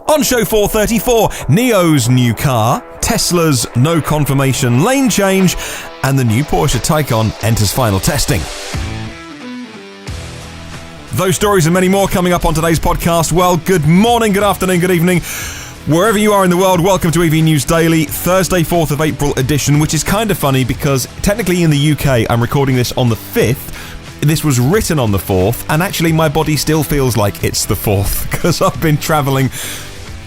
On show 434, NIO's new car, Tesla's no confirmation lane change, and the new Porsche Taycan enters final testing. Those stories and many more coming up on today's podcast. Well, good morning, good afternoon, good evening. Wherever you are in the world, welcome to EV News Daily, Thursday, 4th of April edition, which is kind of funny because technically in the UK, I'm recording this on the 5th. This was written on the 4th, and actually my body still feels like it's the 4th because I've been travelling.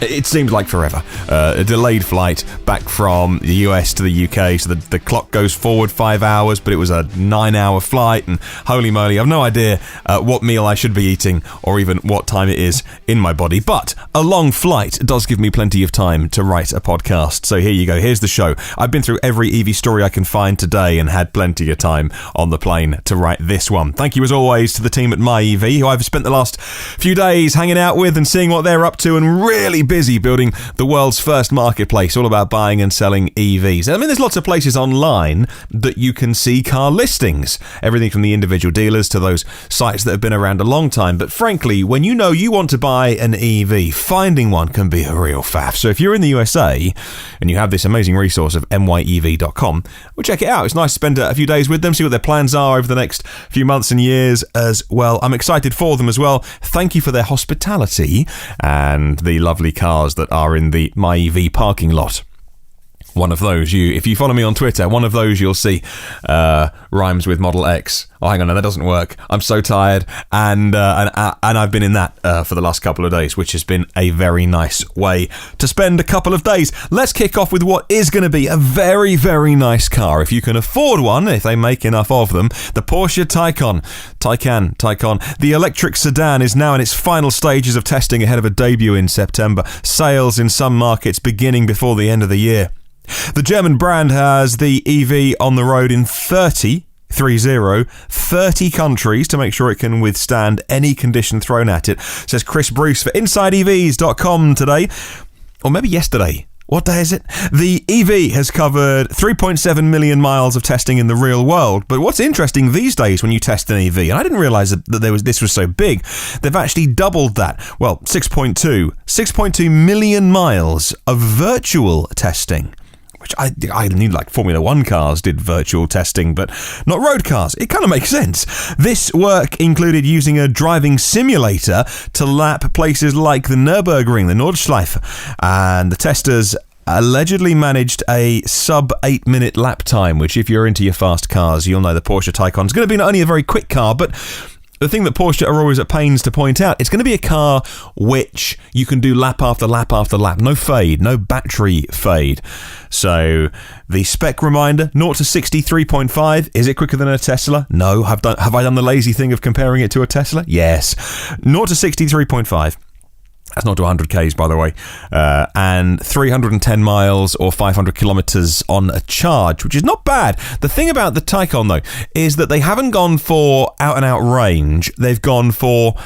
It seems like forever. A delayed flight back from the US to the UK, so the clock goes forward 5 hours, but it was a 9-hour flight, and holy moly, I've no idea what meal I should be eating or even what time it is in my body. But a long flight does give me plenty of time to write a podcast. So here you go. Here's the show. I've been through every EV story I can find today and had plenty of time on the plane to write this one. Thank you as always to the team at MyEV, who I've spent the last few days hanging out with and seeing what they're up to, and really busy building the world's first marketplace all about buying and selling EVs. I mean, there's lots of places online that you can see car listings, everything from the individual dealers to those sites that have been around a long time. But frankly, when you know you want to buy an EV, finding one can be a real faff. So if you're in the USA and you have this amazing resource of myev.com, well, check it out. It's nice to spend a few days with them, see what their plans are over the next few months and years as well. I'm excited for them as well. Thank you for their hospitality and the lovely cars that are in the MyEV parking lot. One of those, if you follow me on Twitter, one of those you'll see rhymes with Model X. Oh, hang on, no, that doesn't work. I'm so tired, and I've been in that for the last couple of days, which has been a very nice way to spend a couple of days. Let's kick off with what is going to be a very, very nice car. If you can afford one, if they make enough of them, the Porsche Taycan. The electric sedan is now in its final stages of testing ahead of a debut in September. Sales in some markets beginning before the end of the year. The German brand has the EV on the road in 30 countries to make sure it can withstand any condition thrown at it, says Chris Bruce for InsideEVs.com today, or maybe yesterday. What day is it? The EV has covered 3.7 million miles of testing in the real world. But what's interesting these days when you test an EV, and I didn't realise that this was so big, they've actually doubled that. Well, 6.2 million miles of virtual testing. Which I knew, like Formula 1 cars did virtual testing, but not road cars. It kind of makes sense. This work included using a driving simulator to lap places like the Nürburgring, the Nordschleife, and the testers allegedly managed a sub 8-minute lap time, which if you're into your fast cars, you'll know the Porsche Taycan is going to be not only a very quick car, but the thing that Porsche are always at pains to point out, it's going to be a car which you can do lap after lap after lap. No fade, no battery fade. So the spec reminder, 0 to 60, 3.5. Is it quicker than a Tesla? No. Have I done the lazy thing of comparing it to a Tesla? Yes. 0 to 60, 3.5. That's not to 100 Ks, by the way, and 310 miles or 500 kilometers on a charge, which is not bad. The thing about the Taycan, though, is that they haven't gone for out-and-out range. They've gone for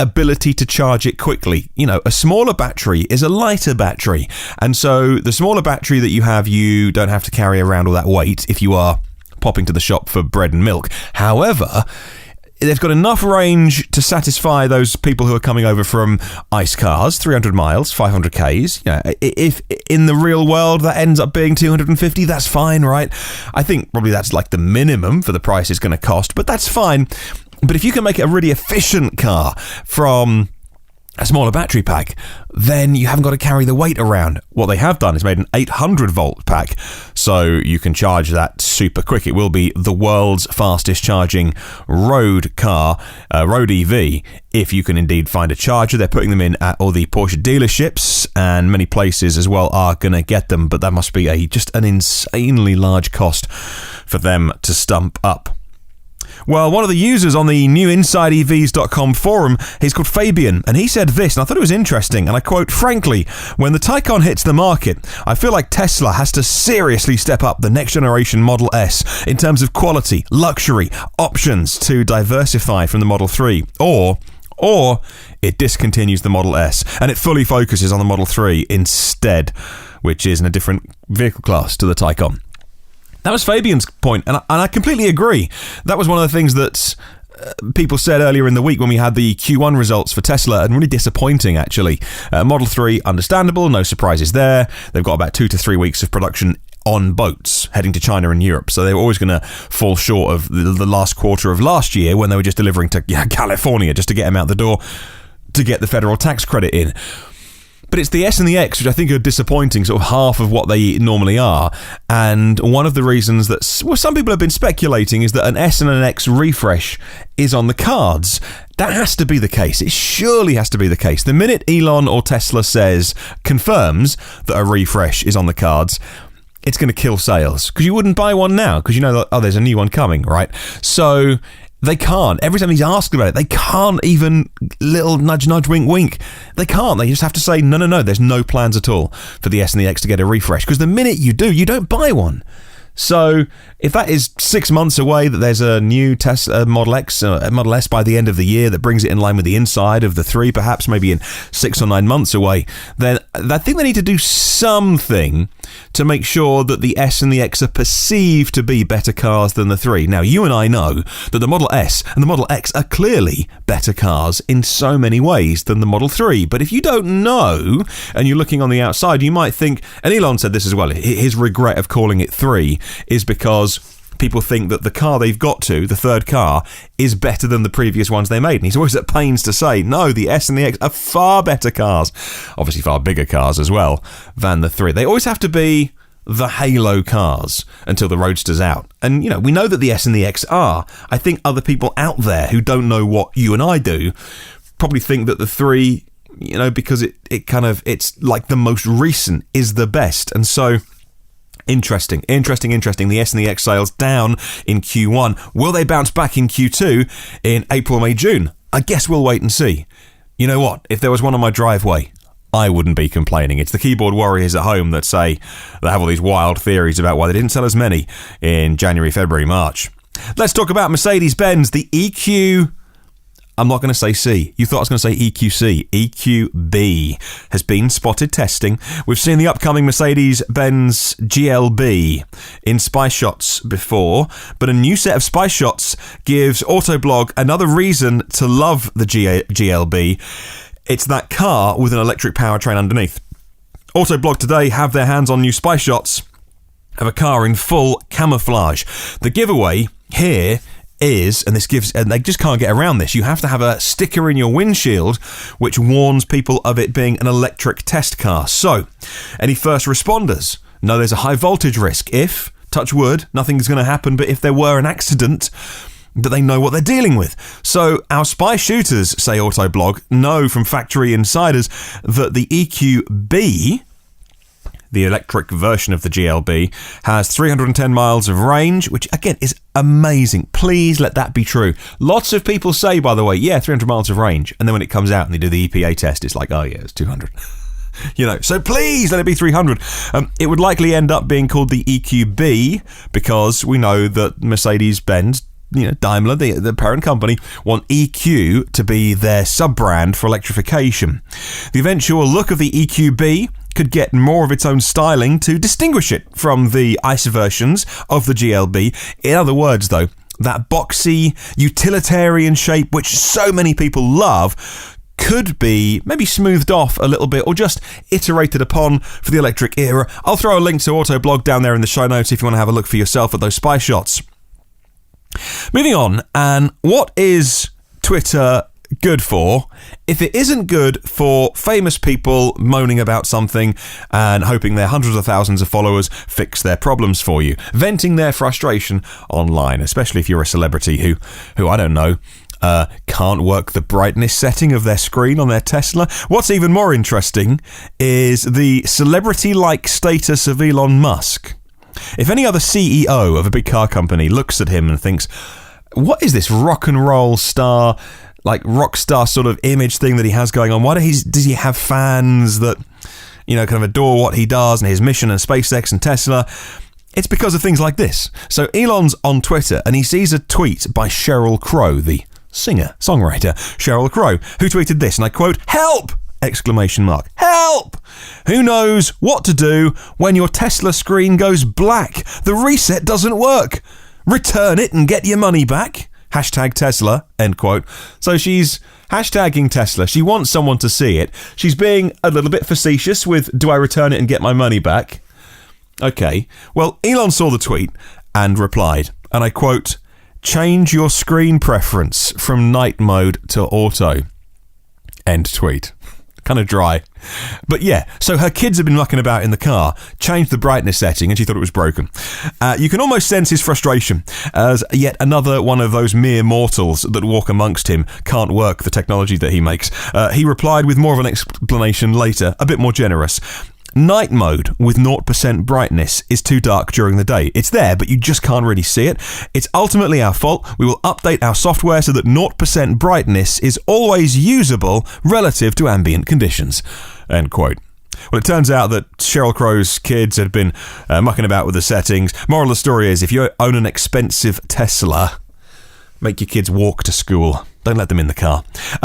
ability to charge it quickly. You know, a smaller battery is a lighter battery, and so the smaller battery that you don't have to carry around all that weight if you are popping to the shop for bread and milk. However, they've got enough range to satisfy those people who are coming over from ICE cars, 300 miles, 500 Ks. You know, if in the real world that ends up being 250, that's fine, right? I think probably that's like the minimum for the price it's going to cost, but that's fine. But if you can make it a really efficient car from a smaller battery pack, then you haven't got to carry the weight around. What they have done is made an 800 volt pack, so you can charge that super quick. It will be the world's fastest charging road car, road EV, if you can indeed find a charger. They're putting them in at all the Porsche dealerships, and many places as well are going to get them, but that must be just an insanely large cost for them to stump up. Well, one of the users on the new InsideEVs.com forum, he's called Fabian, and he said this, and I thought it was interesting, and I quote, "Frankly, when the Taycan hits the market, I feel like Tesla has to seriously step up the next generation Model S in terms of quality, luxury, options to diversify from the Model 3, or it discontinues the Model S and it fully focuses on the Model 3 instead, which is in a different vehicle class to the Taycan." That was Fabian's point, and I completely agree. That was one of the things that people said earlier in the week when we had the Q1 results for Tesla, and really disappointing, actually. Model 3, understandable, no surprises there. They've got about 2 to 3 weeks of production on boats heading to China and Europe, so they were always going to fall short of the last quarter of last year when they were just delivering to California just to get them out the door to get the federal tax credit in. But it's the S and the X which I think are disappointing, sort of half of what they normally are. And one of the reasons that some people have been speculating is that an S and an X refresh is on the cards. That has to be the case. It surely has to be the case. The minute Elon or Tesla confirms that a refresh is on the cards, it's going to kill sales, because you wouldn't buy one now because you know that, there's a new one coming, right? So they can't. Every time he's asked about it, they can't even little nudge, nudge, wink, wink. They can't. They just have to say, no, there's no plans at all for the S and the X to get a refresh, because the minute you do, you don't buy one. So if that is 6 months away, that there's a new Tesla Model X, Model S by the end of the year that brings it in line with the inside of the 3, perhaps maybe in 6 or 9 months away, then I think they need to do something to make sure that the S and the X are perceived to be better cars than the 3. Now, you and I know that the Model S and the Model X are clearly better cars in so many ways than the Model 3. But if you don't know, and you're looking on the outside, you might think, and Elon said this as well, his regret of calling it 3 is because people think that the car they've got to, the third car, is better than the previous ones they made. And he's always at pains to say, no, the S and the X are far better cars, obviously far bigger cars as well, than the 3. They always have to be the halo cars until the Roadster's out. And, we know that the S and the X are. I think other people out there who don't know what you and I do probably think that the 3, because it's like the most recent, is the best. And so Interesting. The S and the X sales down in Q1. Will they bounce back in Q2 in April, May, June? I guess we'll wait and see. You know what? If there was one on my driveway, I wouldn't be complaining. It's the keyboard warriors at home that say they have all these wild theories about why they didn't sell as many in January, February, March. Let's talk about Mercedes-Benz. The EQ... I'm not going to say C. You thought I was going to say EQC. EQB has been spotted testing. We've seen the upcoming Mercedes-Benz GLB in spy shots before, but a new set of spy shots gives Autoblog another reason to love the GLB. It's that car with an electric powertrain underneath. Autoblog today have their hands on new spy shots of a car in full camouflage. The giveaway here is, and they just can't get around this, you have to have a sticker in your windshield which warns people of it being an electric test car. So, any first responders know there's a high voltage risk if, touch wood, nothing's going to happen, but if there were an accident, that they know what they're dealing with. So our spy shooters, say Autoblog, know from factory insiders that the EQB, the electric version of the GLB, has 310 miles of range, which again is amazing. Please let that be true. Lots of people say, by the way, 300 miles of range, and then when it comes out and they do the EPA test, it's like, oh yeah, it's 200. So please let it be 300. It would likely end up being called the EQB because we know that Mercedes-Benz, Daimler, the parent company, want EQ to be their sub-brand for electrification. The eventual look of the EQB could get more of its own styling to distinguish it from the ICE versions of the GLB. In other words, though, that boxy, utilitarian shape which so many people love could be maybe smoothed off a little bit or just iterated upon for the electric era. I'll throw a link to Autoblog down there in the show notes if you want to have a look for yourself at those spy shots. Moving on, and what is Twitter good for if it isn't good for famous people moaning about something and hoping their hundreds of thousands of followers fix their problems for you, venting their frustration online, especially if you're a celebrity who I don't know, can't work the brightness setting of their screen on their Tesla. What's even more interesting is the celebrity-like status of Elon Musk. If any other CEO of a big car company looks at him and thinks, what is this rock and roll star, like rock star sort of image thing that he has going on? Why does he have fans that, kind of adore what he does and his mission and SpaceX and Tesla? It's because of things like this. So Elon's on Twitter and he sees a tweet by Sheryl Crow, the singer-songwriter Sheryl Crow, who tweeted this, and I quote, "Help!" ! Help! Who knows what to do when your Tesla screen goes black? The reset doesn't work. Return it and get your money back. hashtag Tesla, end quote. So she's hashtagging Tesla. She wants someone to see it. She's being a little bit facetious with, do I return it and get my money back? Okay. Well, Elon saw the tweet and replied, and I quote, change your screen preference from night mode to auto. End tweet. Kind of dry. But yeah, so her kids have been mucking about in the car, changed the brightness setting, and she thought it was broken. You can almost sense his frustration, as yet another one of those mere mortals that walk amongst him can't work the technology that he makes. He replied with more of an explanation later, a bit more generous. Night mode with 0% brightness is too dark during the day. It's there, but you just can't really see it. It's ultimately our fault. We will update our software so that 0% brightness is always usable relative to ambient conditions. End quote. Well, it turns out that Sheryl Crow's kids had been mucking about with the settings. Moral of the story is, if you own an expensive Tesla, make your kids walk to school. Don't let them in the car.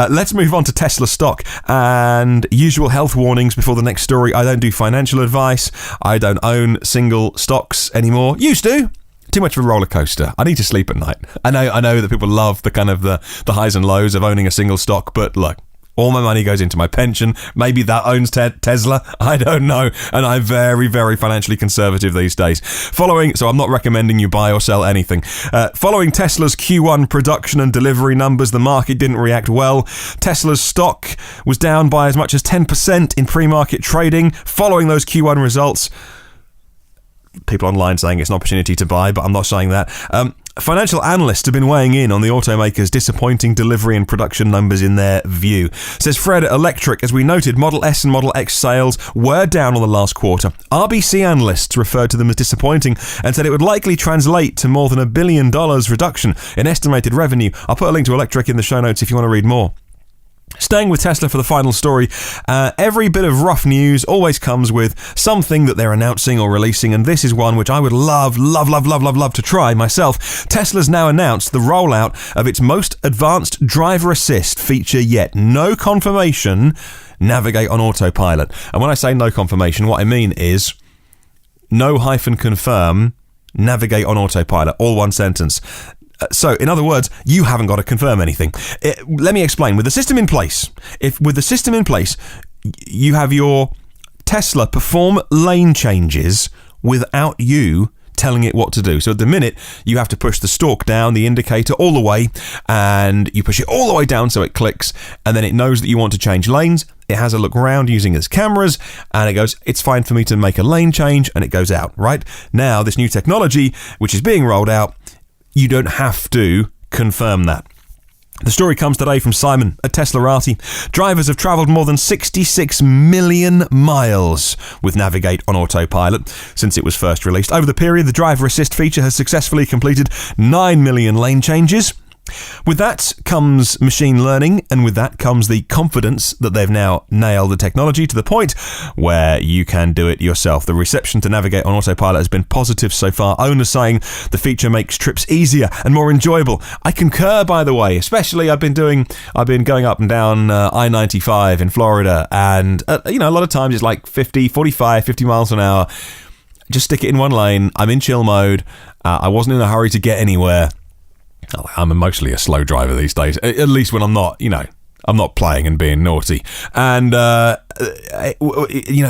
Let's move on to Tesla stock and usual health warnings before the next story. I don't do financial advice. I don't own single stocks anymore. Used to. Too much of a roller coaster. I need to sleep at night. I know that people love the kind of the highs and lows of owning a single stock, but look, all my money goes into my pension. Maybe that owns Tesla. I don't know. And I'm very, very financially conservative these days. So I'm not recommending you buy or sell anything. Following Tesla's Q1 production and delivery numbers, the market didn't react well. Tesla's stock was down by as much as 10% in pre-market trading following those Q1 results. People online saying it's an opportunity to buy, but I'm not saying that. Financial analysts have been weighing in on the automaker's disappointing delivery and production numbers in their view. Says Fred at Electric, as we noted, Model S and Model X sales were down on the last quarter. RBC analysts referred to them as disappointing and said it would likely translate to more than $1 billion reduction in estimated revenue. I'll put a link to Electric in the show notes if you want to read more. Staying with Tesla for the final story, every bit of rough news always comes with something that they're announcing or releasing, and this is one which I would love to try myself. Tesla's now announced the rollout of its most advanced driver assist feature yet. No confirmation, navigate on autopilot. And when I say no confirmation, what I mean is no hyphen confirm, navigate on autopilot, all one sentence. So, in other words, you haven't got to confirm anything. Let me explain. With the system in place, you have your Tesla perform lane changes without you telling it what to do. So at the minute, you have to push the stalk down, the indicator all the way, and you push it all the way down so it clicks, and then it knows that you want to change lanes. It has a look around using its cameras, and it goes, it's fine for me to make a lane change, and it goes out, right? Now, this new technology, which is being rolled out, you don't have to confirm that. The story comes today from Simon at Teslarati. Drivers have travelled more than 66 million miles with Navigate on autopilot since it was first released. Over the period, the driver assist feature has successfully completed 9 million lane changes. With that comes machine learning, and with that comes the confidence that they've now nailed the technology to the point where you can do it yourself. The reception to Navigate on autopilot has been positive so far. Owners saying the feature makes trips easier and more enjoyable. I concur, by the way. Especially I've been going up and down I-95 in Florida, and a lot of times it's like 50 miles an hour. Just stick it in one lane. I'm in chill mode. I wasn't in a hurry to get anywhere. I'm mostly a slow driver these days, at least when I'm not, I'm not playing and being naughty. And,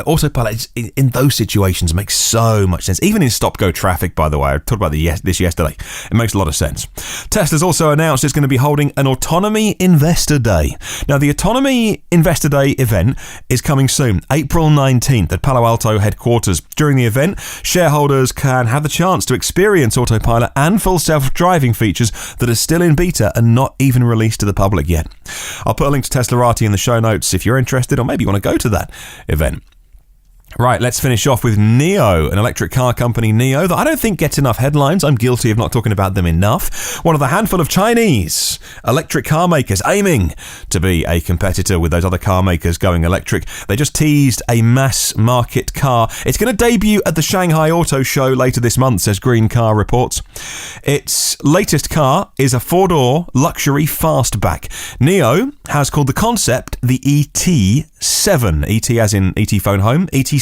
autopilot in those situations makes so much sense. Even in stop-go traffic, by the way. I talked about this yesterday. It makes a lot of sense. Tesla's also announced it's going to be holding an Autonomy Investor Day. Now, the Autonomy Investor Day event is coming soon, April 19th at Palo Alto headquarters. During the event, shareholders can have the chance to experience autopilot and full self-driving features that are still in beta and not even released to the public yet. I'll put a link to Teslarati in the show notes if you're interested, or maybe you want to go to that event. Right, let's finish off with NIO, an electric car company, NIO, that I don't think gets enough headlines. I'm guilty of not talking about them enough. One of the handful of Chinese electric car makers aiming to be a competitor with those other car makers going electric. They just teased a mass market car. It's going to debut at the Shanghai Auto Show later this month, says Green Car reports. Its latest car is a four-door luxury fastback. NIO has called the concept the ET7, ET as in ET phone home, ET7,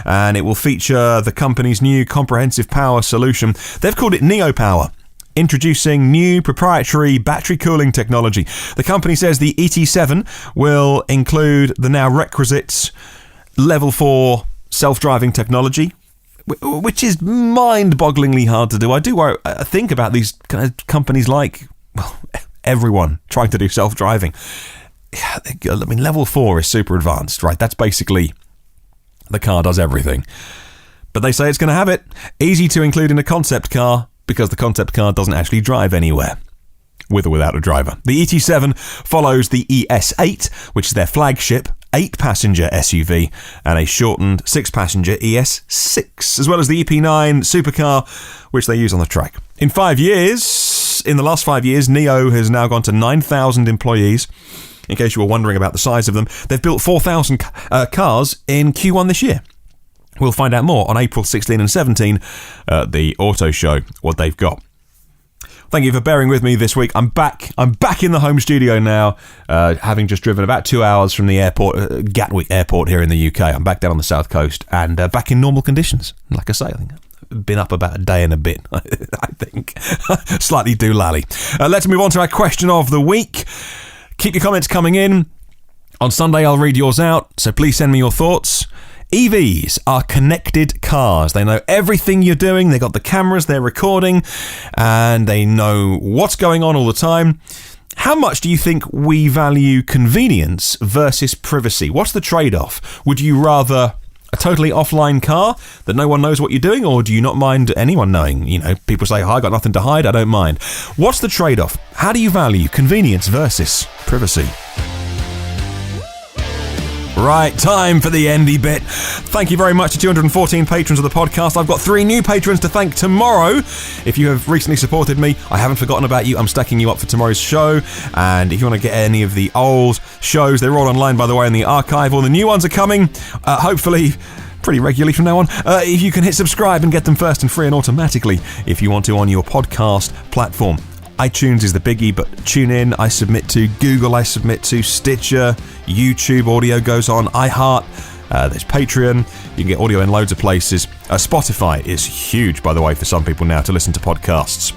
and it will feature the company's new comprehensive power solution. They've called it NIO Power. introducing new proprietary battery cooling technology. The company says the ET7 will include the now requisite level 4 self-driving technology, which is mind-bogglingly hard to do. I do think about these kind of companies like, well, everyone trying to do self-driving. I mean, level 4 is super advanced, right? That's basically the car does everything. But they say it's going to have it. Easy to include in a concept car because the concept car doesn't actually drive anywhere, with or without a driver. The ET7 follows the ES8, which is their flagship 8-passenger SUV, and a shortened 6-passenger ES6, as well as the EP9 supercar, which they use on the track. In the last 5 years, NIO has now gone to 9,000 employees. In case you were wondering about the size of them, they've built 4,000 cars in Q1 this year. We'll find out more on April 16 and 17 at the auto show, what they've got. Thank you for bearing with me this week. I'm back in the home studio now, having just driven about 2 hours from the airport, Gatwick Airport here in the UK. I'm back down on the south coast and back in normal conditions. Like I say, I think I've been up about a day and a bit, I think. Slightly doolally. Let's move on to our question of the week. Keep your comments coming in. On Sunday, I'll read yours out, so please send me your thoughts. EVs are connected cars. They know everything you're doing. They got the cameras, they're recording, and they know what's going on all the time. How much do you think we value convenience versus privacy? What's the trade-off? Would you rather a totally offline car that no one knows what you're doing, or do you not mind anyone knowing? You know, people say, I got nothing to hide, I don't mind. What's the trade-off? How do you value convenience versus privacy? Right, time for the endy bit. Thank you very much to 214 patrons of the podcast. I've got 3 new patrons to thank tomorrow. If you have recently supported me, I haven't forgotten about you. I'm stacking you up for tomorrow's show. And if you want to get any of the old shows, they're all online, by the way, in the archive. All the new ones are coming, hopefully pretty regularly from now on. If you can hit subscribe and get them first and free and automatically if you want to on your podcast platform. iTunes is the biggie, but TuneIn I submit to, Google I submit to, Stitcher, YouTube audio goes on, iHeart, there's Patreon, you can get audio in loads of places. Spotify is huge, by the way, for some people now to listen to podcasts.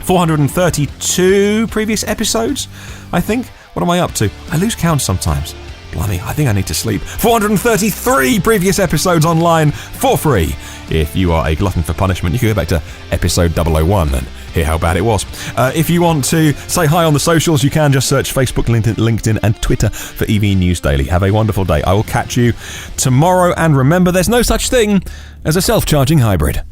432 previous episodes, I think. What am I up to? I lose count sometimes. Blimey, I think I need to sleep. 433 previous episodes online for free. If you are a glutton for punishment, you can go back to episode 001 and hear how bad it was. If you want to say hi on the socials, you can just search Facebook, LinkedIn and Twitter for EV News Daily. Have a wonderful day. I will catch you tomorrow, and remember, there's no such thing as a self-charging hybrid.